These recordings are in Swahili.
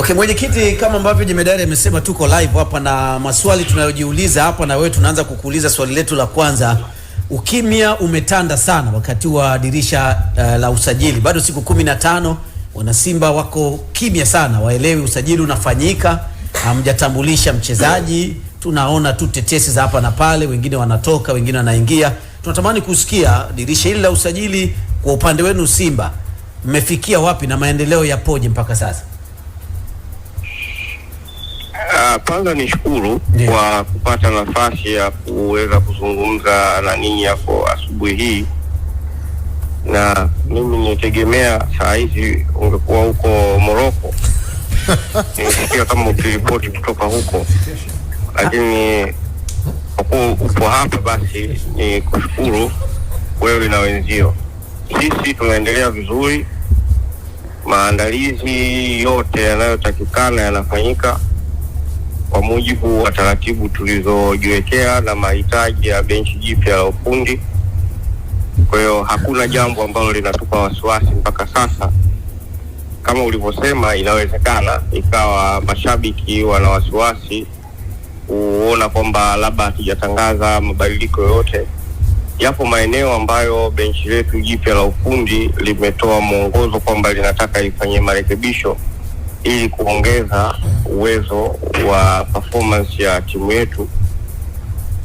Okay, mwenyekiti, kama ambavyo Jemedari amesema, tuko live hapa na maswali tunayojiuliza hapa, na wewe tunaanza kukuuliza swali letu la kwanza. Ukimya umetanda sana wakati wa dirisha la usajili, bado siku 15, wana Simba wako kimya sana, waelewi usajili unafanyika, hamjatambulisha mchezaji, tunaona tu tetesi za hapa na pale, wengine wanatoka, wengine wanaingia. Tunatamani kusikia dirisha hili la usajili kwa upande wenu Simba, mmefikia wapi na maendeleo yapoje mpaka sasa? Kwanza nishukuru kwa kupata nafasi ya kuweza kuzungumza na ninyi hapo asubuhi hii, na mimi nitegemea saa hizi ungekuwa huko Morocco. Nisikia kama ukiripoti kutoka huko, lakini kwa upo hapa basi ni kushukuru wewe na wenzio. Sisi tunaendelea vizuri, maandalizi yote yanayotakikana yanafanyika kwa mujibu wa taratibu tulizojiwekea na mahitaji ya benchi jipya la ufundi. Kwa hiyo hakuna jambo ambalo linatupa wasiwasi mpaka sasa. Kama ulivyosema, inawezekana ikawa mashabiki wana wasiwasi kuona kwamba labda hatujatangaza mabadiliko yote. Yapo maeneo ambayo benchi letu jipya la ufundi limetoa mwongozo kwamba linataka ifanye marekebisho ili kuongeza uwezo wa performance ya timu yetu,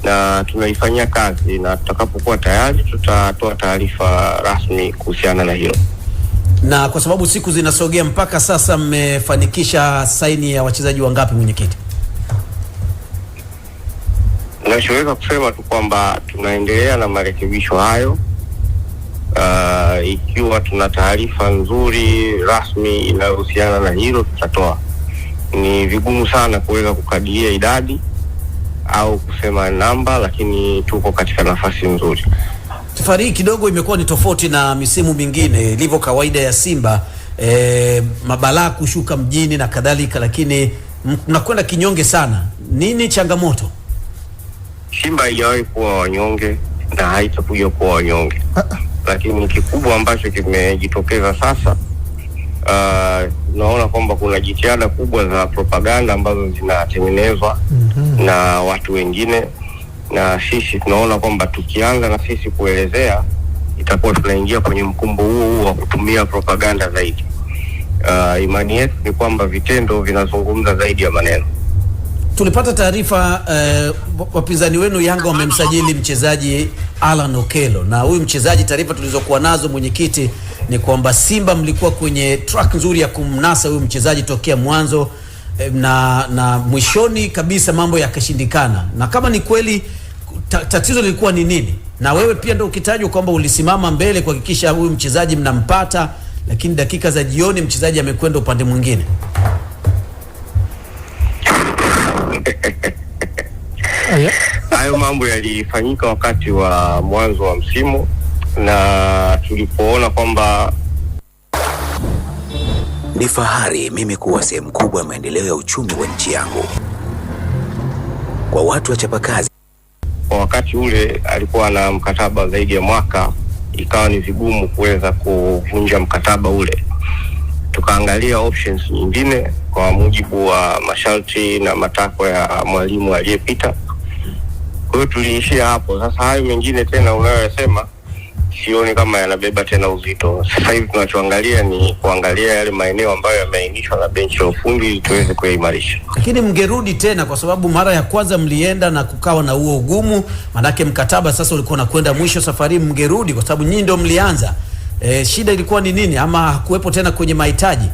na tunaifanyia kazi, na tutakapokuwa tayari tutatoa taarifa rasmi kuhusiana na hilo. Na kwa sababu siku zinasogea, mpaka sasa mmefanikisha saini ya wachezaji wangapi mwenyekiti? Nachoweza kusema tu kwamba tunaendelea na marekebisho hayo. Ikiwa tuna taarifa nzuri rasmi inayohusiana na hilo tutatoa. Ni vigumu sana kuweza kukadiria idadi au kusema namba, lakini tuko katika nafasi nzuri. Safari kidogo imekuwa ni tofauti na misimu mingine ilivyo kawaida ya Simba, mabalaa kushuka mjini na kadhalika, lakini mnakwenda kinyonge sana. Nini changamoto? Simba haijawahi kuwa wanyonge na haitakuja kuwa wanyonge. Lakini kikubwa ambacho kimejitokeza sasa, naona kwamba kuna jitihada kubwa za propaganda ambazo zinatengenezwa na watu wengine, na sisi tunaona kwamba tukianza na sisi kuelezea itakuwa tunaingia kwenye mkumbo huo wa kutumia propaganda zaidi. Imani yetu ni kwamba vitendo vinazungumza zaidi ya maneno. Tulipata taarifa wapinzani wenu Yanga wamemsajili mchezaji Alan Okello, na huyu mchezaji, taarifa tulizokuwa nazo mwenyekiti, ni kwamba Simba mlikuwa kwenye track nzuri ya kumnasa huyu mchezaji tokea mwanzo, na mwishoni kabisa mambo yakashindikana. Na kama ni kweli, tatizo lilikuwa ni nini? Na wewe pia ndio ukitajwa kwamba ulisimama mbele kuhakikisha huyu mchezaji mnampata, lakini dakika za jioni mchezaji amekwenda upande mwingine. Hayo mambo yalifanyika wakati wa mwanzo wa msimu, na tulipoona kwamba ni fahari mimi kuwa sehemu kubwa ya maendeleo ya uchumi wa nchi yangu. Kwa watu wachapakazi, kwa wakati ule alikuwa na mkataba zaidi ya mwaka, ikawa ni vigumu kuweza kuvunja mkataba ule. Tukaangalia options nyingine kwa mujibu wa masharti na matakwa ya mwalimu aliyepita. Kwa hiyo tuliishia hapo. Sasa hayo mengine tena unayosema sioni kama yanabeba tena uzito. Sasa hivi tunachoangalia ni kuangalia yale maeneo ambayo yameainishwa na benchi la ufundi ili tuweze kuimarisha. Lakini mngerudi tena, kwa sababu mara ya kwanza mlienda na kukawa na huo ugumu, manake mkataba sasa ulikuwa unakwenda mwisho. Safari mngerudi kwa sababu nyinyi ndio mlianza. Shida ilikuwa ni nini, ama hakuwepo tena kwenye mahitaji?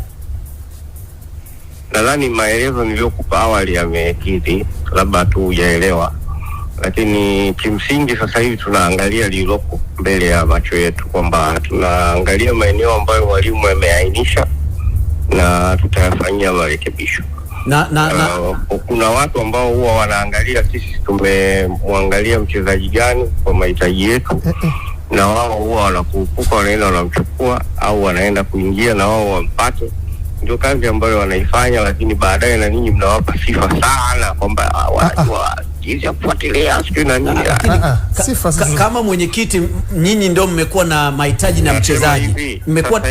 Nadhani maelezo niliyokupa awali yamekidhi, labda tu hujaelewa. Lakini kimsingi sasa hivi tunaangalia lililoko mbele ya macho yetu, kwamba tunaangalia maeneo ambayo walimu wameainisha na tutayafanyia marekebisho. Kuna watu ambao huwa wanaangalia sisi tumemwangalia mchezaji gani kwa mahitaji yetu, na wao huwa wanakupuka, wanaenda wanamchukua au wanaenda kuingia na wao wampate. Ndio kazi ambayo wanaifanya, lakini baadaye na ninyi mnawapa sifa sana kwamba wanajua jinsi ya kufuatilia siku na nini. Kama mwenyekiti, nyinyi ndio mmekuwa na mahitaji na mchezaji. Mmekuwa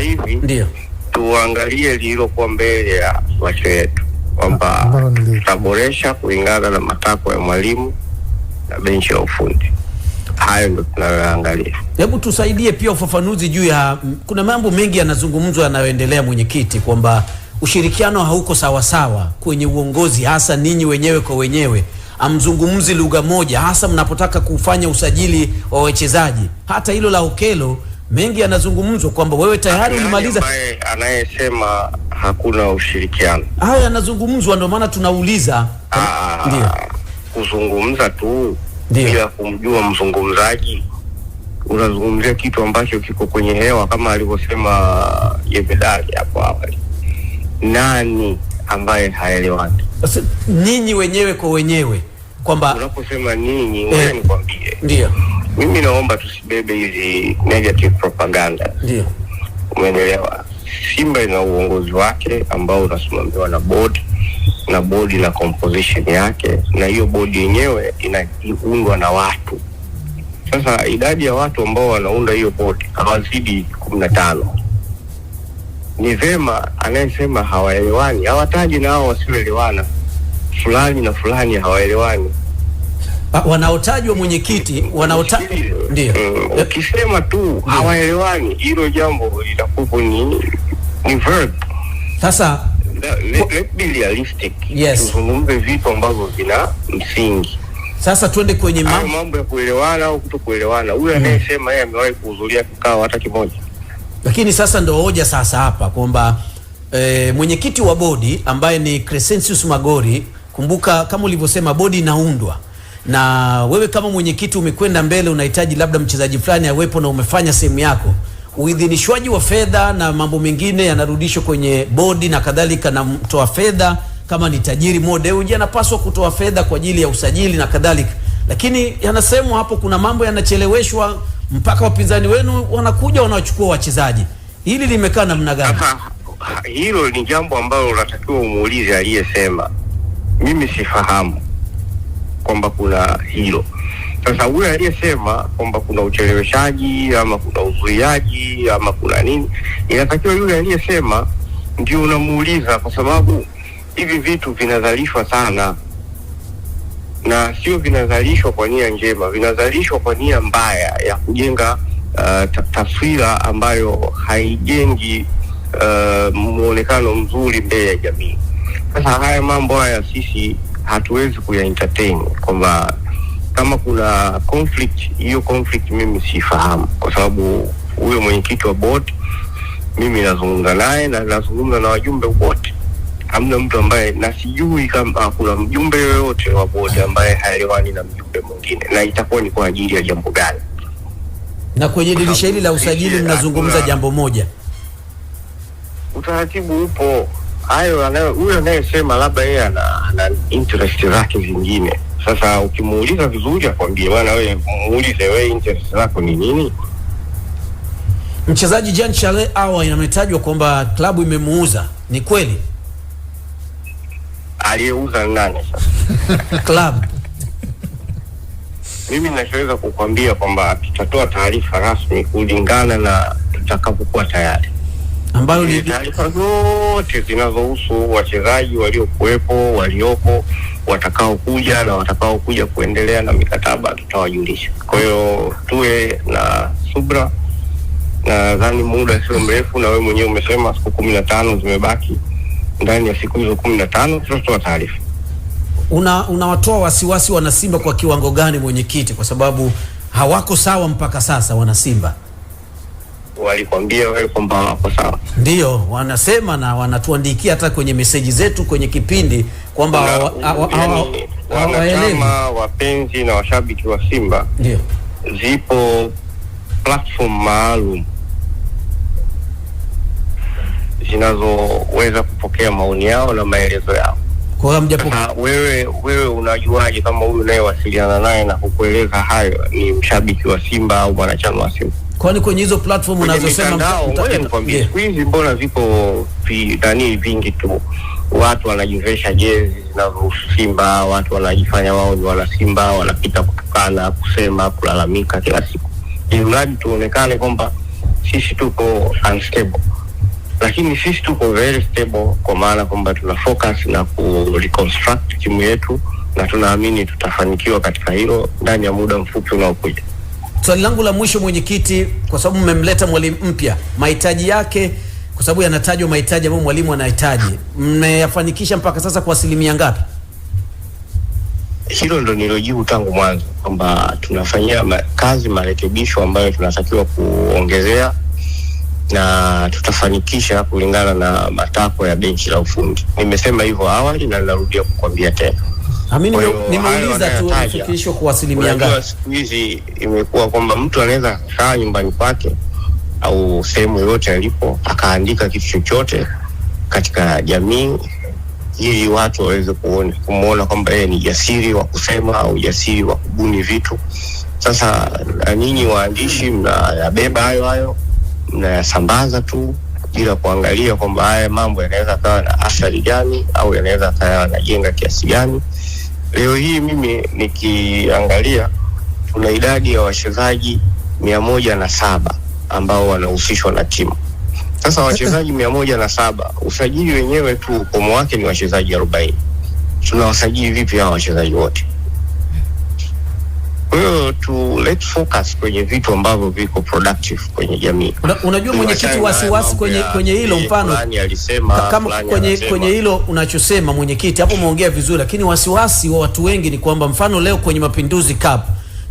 ndio tuangalie lililokuwa mbele ya macho yetu kwamba tutaboresha kulingana na matakwa ya mwalimu na benchi la ufundi. Hayo ndio tunayoangalia. Hebu tusaidie pia ufafanuzi juu ya, kuna mambo mengi yanazungumzwa yanayoendelea mwenyekiti, kwamba ushirikiano hauko sawa sawa kwenye uongozi, hasa ninyi wenyewe kwa wenyewe amzungumzi lugha moja, hasa mnapotaka kufanya usajili wa wachezaji. Hata hilo la Okello mengi yanazungumzwa kwamba wewe tayari ulimaliza. Anayesema hakuna ushirikiano, hayo yanazungumzwa, ndio maana tunauliza. Ndio kuzungumza tu bila kumjua mzungumzaji, unazungumzia kitu ambacho kiko kwenye hewa, kama alivyosema Jebedali hapo awali. Nani ambaye haelewani? Sasa ninyi wenyewe kwa wenyewe, kwamba unaposema ninyi, wewe nikwambie, ndio mimi naomba tusibebe hizi negative propaganda. Ndio, umeelewa? Simba ina uongozi wake ambao unasimamiwa na board, na board na composition yake, na hiyo board yenyewe inaundwa na watu. Sasa idadi ya watu ambao wanaunda hiyo board hawazidi 15. Ni vema anayesema hawaelewani hawataji na hao wasioelewana, fulani na fulani hawaelewani. Wanaotajwa mwenyekiti, ndio. Ukisema tu hawaelewani, hilo jambo litakuwa ni verb. Sasa let's be realistic. Yes. Tuzungumze vitu ambavyo vina msingi. Sasa twende kwenye mambo ya kuelewana au kutokuelewana. Huyu anayesema yeye amewahi kuhudhuria kikao hata kimoja. Lakini sasa ndio hoja sasa hapa kwamba mwenyekiti wa bodi ambaye ni Crescensius Magori, kumbuka kama ulivyosema bodi inaundwa, na wewe kama mwenyekiti umekwenda mbele, unahitaji labda mchezaji fulani awepo na umefanya sehemu yako, uidhinishwaji wa fedha na mambo mengine yanarudishwa kwenye bodi na kadhalika, na mtoa fedha kama ni tajiri Mo Dewji anapaswa kutoa fedha kwa ajili ya usajili na kadhalika. Lakini yanasemwa hapo kuna mambo yanacheleweshwa mpaka wapinzani wenu wanakuja wanachukua wachezaji. Hili limekaa namna gani? Hilo ni jambo ambalo unatakiwa umuulize aliyesema. Mimi sifahamu kwamba kuna hilo. Sasa yule aliyesema kwamba kuna ucheleweshaji ama kuna uzuiaji ama kuna nini, inatakiwa yule aliyesema ndio unamuuliza, kwa sababu hivi vitu vinazalishwa sana, na sio vinazalishwa kwa nia njema, vinazalishwa kwa nia mbaya ya kujenga taswira ambayo haijengi muonekano mzuri mbele ya jamii. Sasa haya mambo haya sisi hatuwezi kuyaentertain, kwamba kama kuna conflict, hiyo conflict mimi sifahamu, kwa sababu huyo mwenyekiti wa board mimi nazungumza naye na nazungumza na wajumbe wote. Hamna mtu ambaye, na sijui kama kuna mjumbe yoyote wa board ambaye haelewani na mjumbe mwingine, na itakuwa ni kwa ajili ya jambo gani? Na kwenye dirisha hili la usajili mnazungumza jambo moja, utaratibu upo. Hayo huyo anayesema labda yeye ana interest zake zingine. Sasa ukimuuliza vizuri akwambie, bwana wewe muulize wewe interest zako ni nini? Mchezaji Jean Charles Ahoua inametajwa kwamba klabu imemuuza. Ni kweli? Aliyeuza nani sasa? Klabu. Mimi ninachoweza kukwambia kwamba tutatoa taarifa rasmi kulingana na tutakapokuwa tayari, ambayo ni taarifa zote zinazohusu wachezaji waliokuwepo, waliopo, watakao kuja na watakao kuja kuendelea na mikataba tutawajulisha. Kwa hiyo tuwe na subra, na nadhani muda sio mrefu, na wewe mwenyewe umesema siku 15 zimebaki. Ndani ya siku hizo 15 tutatoa taarifa. Unawatoa wasiwasi wana Simba kwa kiwango gani mwenyekiti, kwa sababu hawako sawa mpaka sasa wana Simba? Walikwambia wewe kwamba wako sawa? Ndio, wanasema na wanatuandikia hata kwenye meseji zetu kwenye kipindi kwamba wanachama, wapenzi na washabiki wa Simba, ndio zipo platform maalum zinazoweza kupokea maoni yao na maelezo yao. Kwa wewe unajuaje kama huyu naye wasiliana naye na kukueleza hayo ni mshabiki wa Simba au mwanachama wa Simba? Kwani kwenye hizo platform unazosema siku hizi mbona vipo vingi tu, watu wanajivesha jezi zinazohusu Simba, watu wanajifanya wao ni wana Simba, wanapita kutukana, kusema, kulalamika kila siku, ili mradi tuonekane kwamba sisi tuko unstable. lakini sisi tuko very stable, kwa maana kwamba tuna focus na ku reconstruct timu yetu, na tunaamini tutafanikiwa katika hilo ndani ya muda mfupi unaokuja. Swali langu la mwisho mwenyekiti, kwa sababu mmemleta mwalimu mpya, mahitaji yake, kwa sababu yanatajwa mahitaji ambayo mwalimu anahitaji, mmeyafanikisha mpaka sasa kwa asilimia ngapi? Hilo ndo nilojibu tangu mwanzo kwamba tunafanyia kazi marekebisho ambayo tunatakiwa kuongezea, na tutafanikisha kulingana na matakwa ya benchi la ufundi. Nimesema hivyo awali na ninarudia kukwambia tena. Nimeuliza tu ufikisho kwa asilimia ngapi? Siku hizi imekuwa kwamba mtu anaweza kukaa nyumbani kwake au sehemu yoyote alipo akaandika kitu chochote katika jamii ili watu waweze kumuona kwamba yeye ni jasiri wa kusema au jasiri wa kubuni vitu. Sasa nyinyi waandishi mnayabeba hayo mnayasambaza tu bila kuangalia kwamba haya mambo yanaweza kawa na athari gani au yanaweza kawa yanajenga kiasi gani. Leo hii mimi nikiangalia tuna idadi ya wachezaji 107 ambao wanahusishwa na timu. Sasa wachezaji 107, usajili wenyewe tu ukomo wake ni wachezaji 40. Tunawasajili vipi hao wachezaji wote? Kwa hiyo let's focus kwenye vitu ambavyo viko productive kwenye jamii. Unajua mwenyekiti, wasiwasi kwenye hilo, mfano kama kwenye hilo unachosema mwenyekiti, hapo umeongea vizuri, lakini wasiwasi wa watu wengi ni kwamba mfano leo kwenye Mapinduzi Cup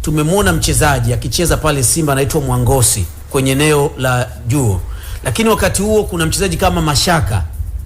tumemwona mchezaji akicheza pale Simba anaitwa Mwangosi kwenye eneo la juu, lakini wakati huo kuna mchezaji kama Mashaka,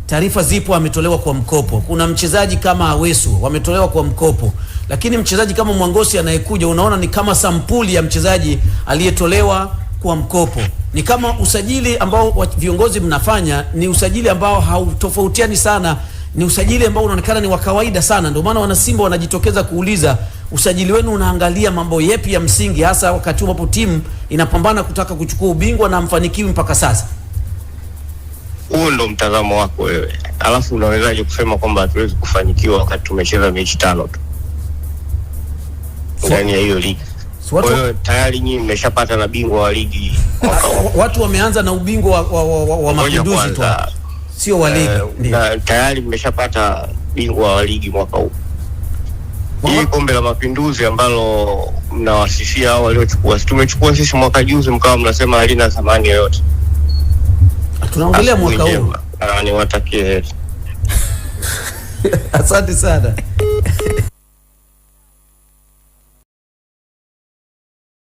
taarifa zipo, ametolewa kwa mkopo. Kuna mchezaji kama Awesu wametolewa kwa mkopo, lakini mchezaji kama Mwangosi anayekuja unaona ni kama sampuli ya mchezaji aliyetolewa kwa mkopo. Ni kama usajili ambao viongozi mnafanya ni usajili ambao hautofautiani sana, ni usajili ambao unaonekana ni wa kawaida sana. Ndio maana wana Simba wanajitokeza kuuliza usajili wenu unaangalia mambo yepi ya msingi, hasa wakati ambapo timu inapambana kutaka kuchukua ubingwa na mfanikiwi mpaka sasa. Huo ndo mtazamo wako wewe. Alafu unawezaje kusema kwamba hatuwezi kufanikiwa wakati tumecheza mechi 5 tu ndani ya hiyo ligi? Kwa hiyo tayari nyinyi mmeshapata na bingwa wa ligi mwaka huu. Watu wameanza na ubingwa wa Mapinduzi tu, sio wa ligi. Na tayari mmeshapata bingwa wa ligi mwaka huu. Hii kombe la Mapinduzi ambalo mnawasifia hao waliochukua, tumechukua sisi mwaka juzi, mkawa mnasema halina thamani yoyote. Tunaongelea mwaka huu. Niwatakie. Asante sana.